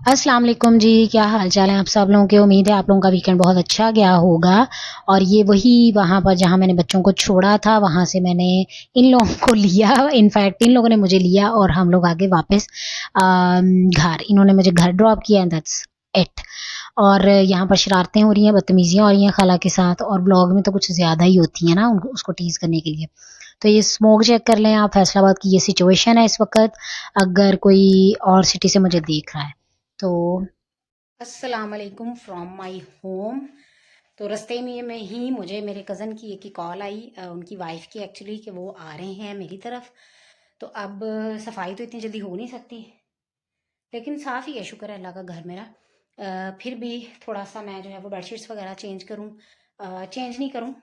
अस्सलाम वालेकुम जी, क्या हाल चाल है आप सब लोगों के। उम्मीद है आप लोगों का वीकेंड बहुत अच्छा गया होगा। और ये वही वहाँ पर जहाँ मैंने बच्चों को छोड़ा था, वहाँ से मैंने इन लोगों को लिया। इनफैक्ट इन लोगों ने मुझे लिया और हम लोग आगे वापस घर। इन्होंने मुझे घर ड्रॉप किया एंड दैट्स इट। और यहाँ पर शरारतें हो रही हैं, बदतमीजियाँ हो रही हैं खाला के साथ, और ब्लॉग में तो कुछ ज़्यादा ही होती है ना उनको, उसको टीज करने के लिए। तो ये स्मोक चेक कर लें आप, फैसलाबाद की ये सिचुएशन है इस वक्त, अगर कोई और सिटी से मुझे देख रहा है तो। अस्सलाम वालेकुम फ्रॉम माय होम। तो रास्ते में ही मुझे मेरे कज़न की एक ही कॉल आई, उनकी वाइफ की एक्चुअली, कि वो आ रहे हैं मेरी तरफ। तो अब सफाई तो इतनी जल्दी हो नहीं सकती, लेकिन साफ़ ही है, शुक्र है अल्लाह का घर मेरा। फिर भी थोड़ा सा मैं जो है वो बेडशीट्स वगैरह चेंज करूँ, चेंज नहीं करूँ,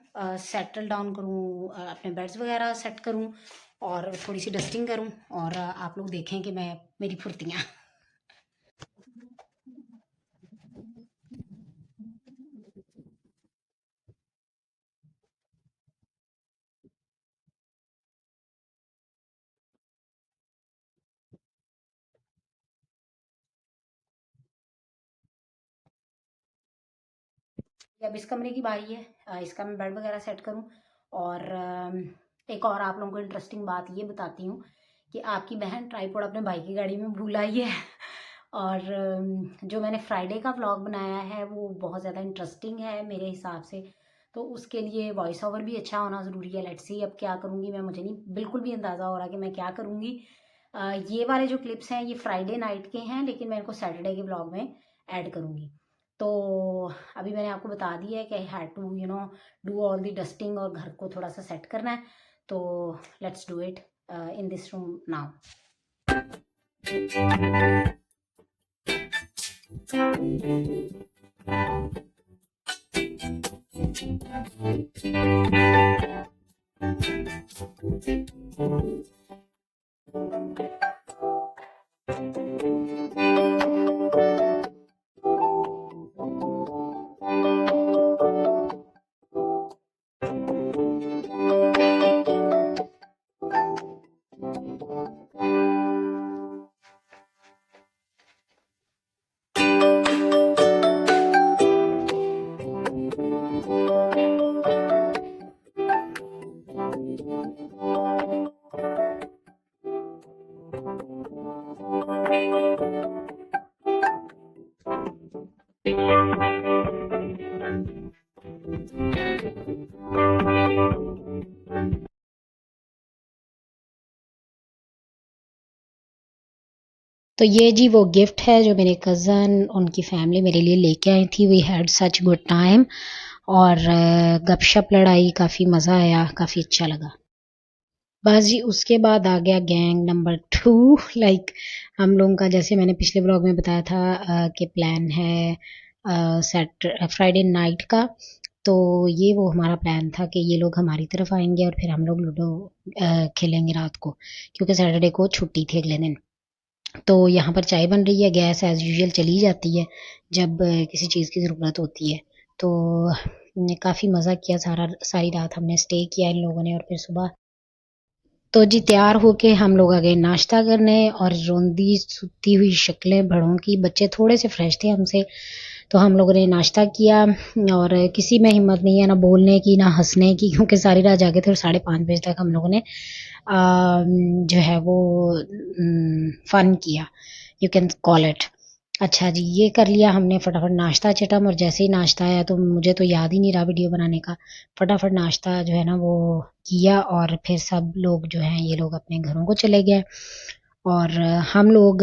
सेटल डाउन करूँ, अपने बेड्स वगैरह सेट करूँ और थोड़ी सी डस्टिंग करूँ। और आप लोग देखें कि मैं मेरी फुर्तियाँ। अब इस कमरे की बारी है, इसका मैं बेड वगैरह सेट करूं। और एक और आप लोगों को इंटरेस्टिंग बात ये बताती हूँ कि आपकी बहन ट्राईपॉड अपने भाई की गाड़ी में भूल आई है। और जो मैंने फ्राइडे का व्लॉग बनाया है वो बहुत ज़्यादा इंटरेस्टिंग है मेरे हिसाब से, तो उसके लिए वॉइस ओवर भी अच्छा होना ज़रूरी है। लेट्स सी अब क्या करूँगी मैं, मुझे नहीं बिल्कुल भी अंदाज़ा हो रहा कि मैं क्या करूँगी। ये वाले जो क्लिप्स हैं ये फ्राइडे नाइट के हैं, लेकिन मैं इनको सैटरडे के व्लॉग में ऐड करूँगी। तो अभी मैंने आपको बता दिया है कि I had to do all the dusting और घर को थोड़ा सा सेट करना है। तो let's do it in this room now. तो ये जी वो गिफ्ट है जो मेरे कज़न उनकी फैमिली मेरे लिए लेके आई थी। We had such good time और गपशप लड़ाई, काफ़ी मज़ा आया, काफ़ी अच्छा लगा। बस जी उसके बाद आ गया गैंग नंबर 2। लाइक हम लोगों का, जैसे मैंने पिछले ब्लॉग में बताया था कि प्लान है फ्राइडे नाइट का। तो ये वो हमारा प्लान था कि ये लोग हमारी तरफ आएंगे और फिर हम लोग लूडो खेलेंगे रात को, क्योंकि सैटरडे को छुट्टी थी अगले दिन। तो यहाँ पर चाय बन रही है, गैस एज़ यूजुअल चली जाती है जब किसी चीज़ की ज़रूरत होती है। तो काफ़ी मज़ा किया, सारी रात हमने स्टे किया इन लोगों ने। और फिर सुबह तो जी तैयार होके हम लोग आ गए नाश्ता करने, और रोंदी सूती हुई शक्लें बड़ों की, बच्चे थोड़े से फ्रेश थे हमसे, तो हम लोगों ने नाश्ता किया। और किसी में हिम्मत नहीं है ना बोलने की ना हंसने की, क्योंकि सारी रात जागे थे और 5:30 बजे तक हम लोगों ने जो है वो फन किया, यू कैन कॉल इट। अच्छा जी, ये कर लिया हमने फटाफट नाश्ता चटम, और जैसे ही नाश्ता आया तो मुझे तो याद ही नहीं रहा वीडियो बनाने का। फटाफट नाश्ता जो है ना वो किया, और फिर सब लोग जो हैं ये लोग अपने घरों को चले गए। और हम लोग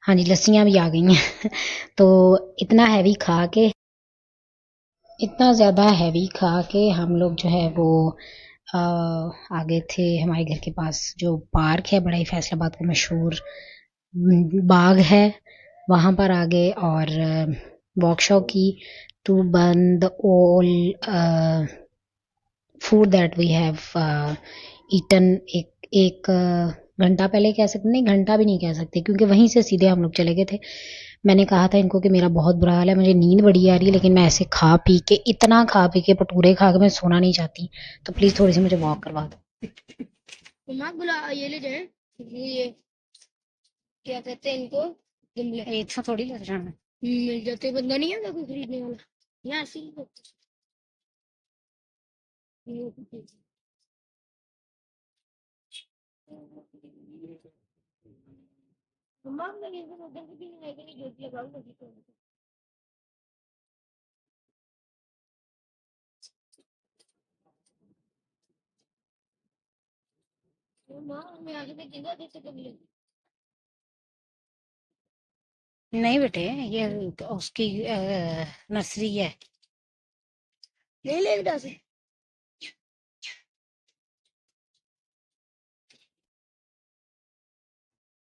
हाँ जी, लस्सियाँ भी आ गई हैं। तो इतना हैवी खा के, इतना ज़्यादा हैवी खा के हम लोग जो है वो आगे थे। हमारे घर के पास जो पार्क है, बड़ा ही फैसलाबाद का मशहूर बाग है, वहाँ पर आ गए और वॉक शॉप की to burn the all food that we have eaten. एक एक घंटा पहले कह सकते, नहीं घंटा भी नहीं कह सकते, क्योंकि वहीं से सीधे हम लोग चले गए थे। मैंने कहा था इनको कि मेरा बहुत बुरा हाल है, मुझे नींद बड़ी आ रही है, लेकिन मैं ऐसे खा पी के, इतना खा पी के, भटूरे खा के मैं सोना नहीं चाहती, तो प्लीज थोड़ी सी मुझे वॉक करवा दो। बुला ये ले जाए ये क्या कहते हैं इनको, गमले। इतना थोड़ी ले जाना। मिल जाते, बंदा नहीं आता कोई खरीदने वाला यहाँ से ही होते। मम्मा मैंने इनको उधर से भी नहीं गई, जोत लगाओ लगी तो मम्मा मैं आगे में गिरा देते गमले। नहीं बेटे, ये उसकी नर्सरी है। नहीं ले बेटा से।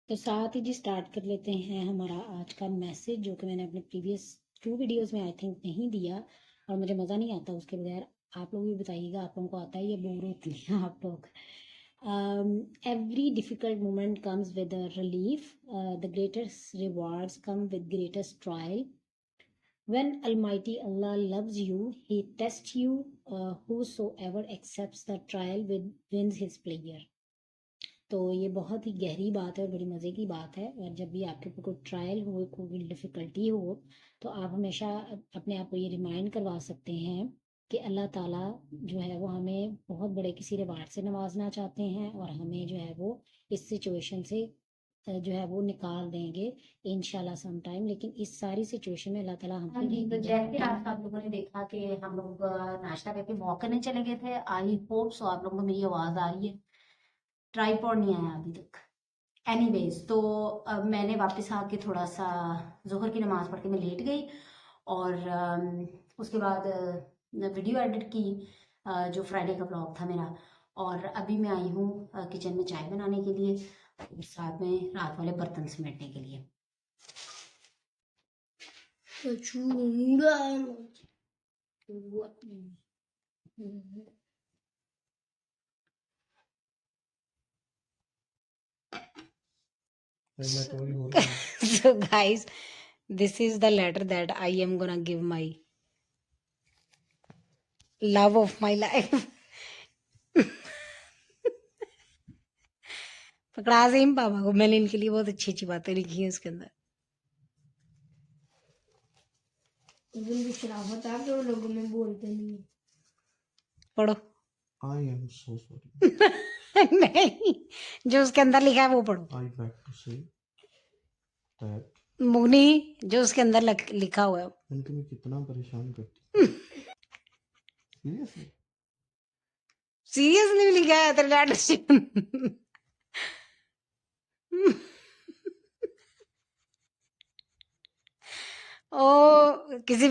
तो साथ ही जी स्टार्ट कर लेते हैं हमारा आज का मैसेज, जो कि मैंने अपने प्रीवियस 2 वीडियोस में आई थिंक नहीं दिया, और मुझे मज़ा नहीं आता उसके बगैर। आप लोग भी बताइएगा आप लोगों को आता है या बोर होती हैं आप लोग। Every difficult moment comes with a relief. The greatest rewards come with greatest trial. When Almighty Allah loves you, He tests you. Whosoever accepts the trial wins His pleasure. तो ये बहुत ही गहरी बात है और बड़ी मज़े की बात है। और जब भी आपके ऊपर कोई ट्रायल हो, कोई डिफ़िकल्टी हो, तो आप हमेशा अपने आप को ये रिमाइंड करवा सकते हैं कि अल्लाह ताला जो है वो हमें बहुत बड़े किसी रिवार्ड से नवाजना चाहते हैं, और हमें जो है वो इस सिचुएशन से जो है वो निकाल देंगे इंशाल्लाह सम टाइम। लेकिन इस सारी सिचुएशन में अल्लाह ताला हमको तो जैसे आज आप लोगों ने देखा कि हम लोग नाश्ता करके वॉक करने चले गए थे। आई होप सो आप लोगों को मेरी आवाज़ आ रही है। ट्राइपॉड नहीं आया अभी तक। एनीवेज, तो अब मैंने वापस आके थोड़ा सा ज़ोहर की नमाज़ पढ़ के मैं लेट गई, और उसके बाद वीडियो एडिट की, जो फ्राइडे का व्लॉग था मेरा। और अभी मैं आई हूँ किचन में चाय बनाने के लिए, और साथ में रात वाले बर्तन समेटने के लिए। So guys, this is the letter that I am gonna give my love of my life. पकड़ा से पापा को, मैंने इनके लिए बहुत अच्छी अच्छी बातें लिखी हैं उसके अंदर। शराफत आप तो लोगों में बोलते नहीं। पढ़ो। I am so sorry. नहीं, जो उसके अंदर लिखा है वो पढ़ो। I beg to say that मुगनी, जो उसके अंदर लिखा हुआ है। मैंने तुम्हें कितना परेशान करती। सीरियसली सीरियसली लिखा है तेरे लेटर। ओ किसी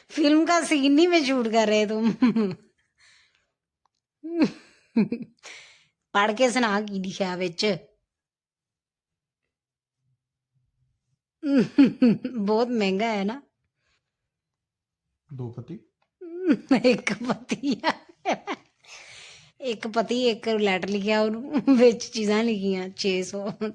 फिल्म का सीन ही में शूट कर रहे तुम। पढ़ के सुना की लिखा बिच। बहुत महंगा है ना। 2 पति एक पति एक पति एक लैटर लिखा और बिच चीज़ां लिखियां 600।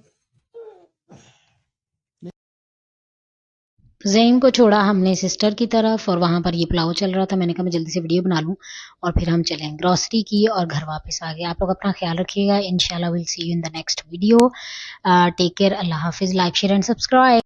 ज़ैन को छोड़ा हमने सिस्टर की तरफ, और वहाँ पर ये पुलाव चल रहा था। मैंने कहा मैं जल्दी से वीडियो बना लूँ और फिर हम चलें। ग्रॉसरी की और घर वापस आ गए। आप लोग अपना ख्याल रखिएगा। इंशाल्लाह will see you in the next video. Take care. अल्लाह हाफिज़। Like share and subscribe.